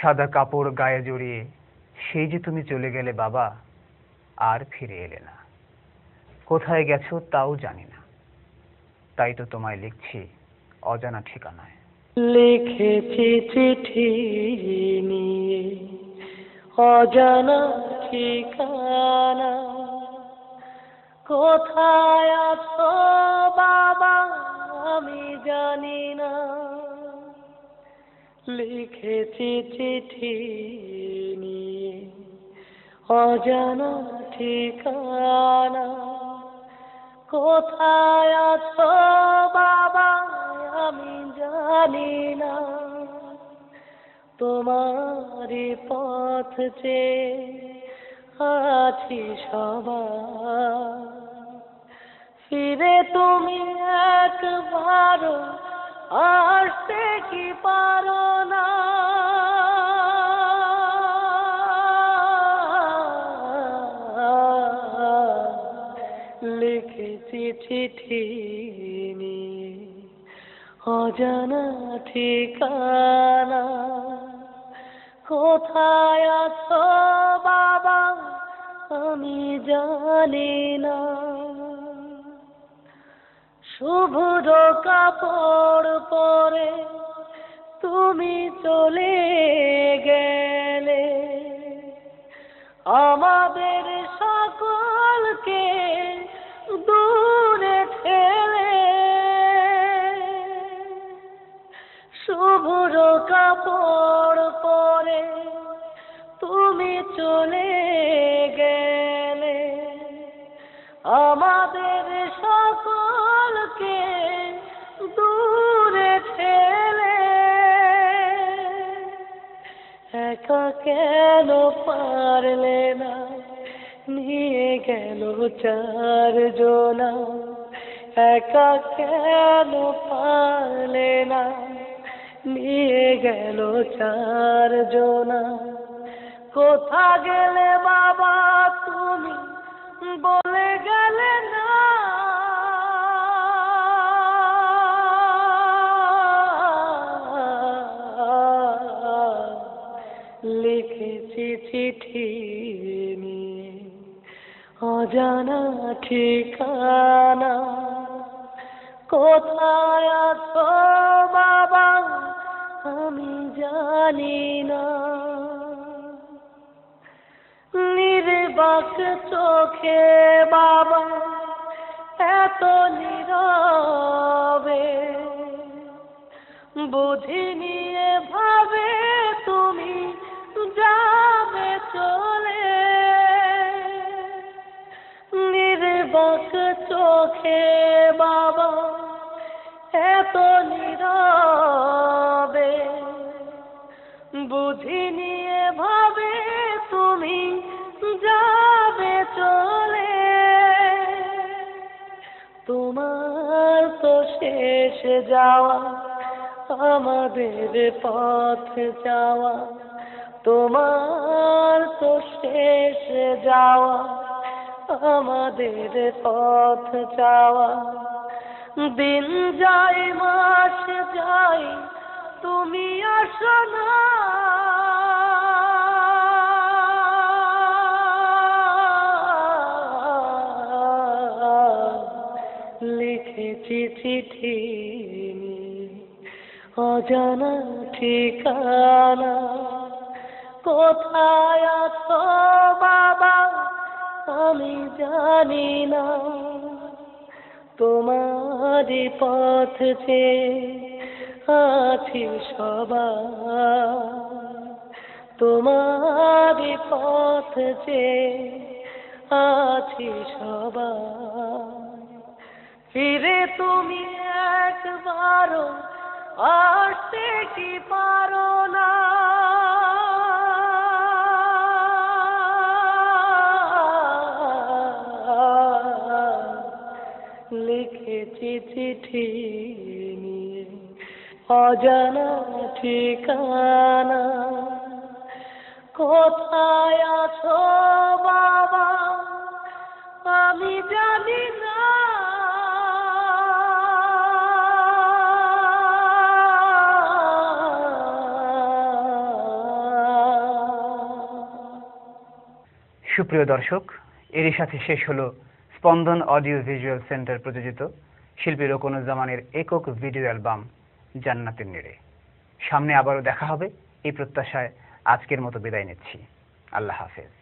সাদা কাপড় গায়ে জড়িয়ে সেই যে তুমি চলে গেলে বাবা, আর ফিরে এলে না। কোথায় গেছো তাও জানি না, তাই তো তোমায় লিখছি অজানা ঠিকানায়। লিখেছি চিঠি নিয়ে অজানা ঠিকানা, কোথায় আছো বাবা আমি জানি না। লিখেছি চিঠি নিয়ে অজানা ঠিকানা, কোথায় আছো বাবা আমি জানি না। তোমারই পথ চেয়ে আছি সবার, ফিরে তুমি একবারও আসতে কি পারো না। লিখেছি চিঠি নিয়ে অজানা ঠিকানা, কোথায় আছো বাবা আমি জানি না। শুভ্র কাপড় পরে তুমি চলে গেলে, আমাদের সকলকে দূরে ঠেলে। শুভ্র কাপড় পরে তুমি চলে গেলে, আমাদের সকলকে দূরে ঠেলে। একা কেন পারলে না নিয়ে গেল চারজনা, একা কেন পারলে না নিয়ে গেল চারজনা। কোথা গেলে বাবা তুমি বলে গেলে না। লিখেছি চিঠি নিয়ে অজানা ঠিকানা, কোথায় আছো বাবা আমি জানি না। নির্বাক চোখে বাবা এত নীরবে, বুঝিনি এভাবে তুমি যাবে চলে। নির্বাক চোখে বাবা এত নীরবে, বুঝিনি এভাবে তুমি যাবে চলে। তোমার তো শেষ যাওয়া আমাদের পথ যাওয়া, তোমার তো শেষ যাওয়া আমাদের পথ যাওয়া। দিন যায় মাস যায় তুমি আসো না। লিখেছি চিঠি নিয়ে অজানা ঠিকানা, কোথায় আছো বাবা আমি জানি না। তোমারই পথ চেয়ে আছি সবার, তোমারই পথ চেয়ে আছি সবার। ফিরে তুমি একবারও আসতে কি পারো না। লিখেছি চিঠি নিয়ে অজানা ঠিকানা, কোথায় আছো বাবা আমি জানি না। সুপ্রিয় দর্শক, এরই সাথে শেষ হলো স্পন্দন অডিও ভিজুয়াল সেন্টার প্রযোজিত শিল্পী রোকনুজ্জামানের একক ভিডিও অ্যালবাম জান্নাতের নিড়ে। সামনে আবারও দেখা হবে এই প্রত্যাশায় আজকের মতো বিদায় নিচ্ছি। আল্লাহ হাফেজ।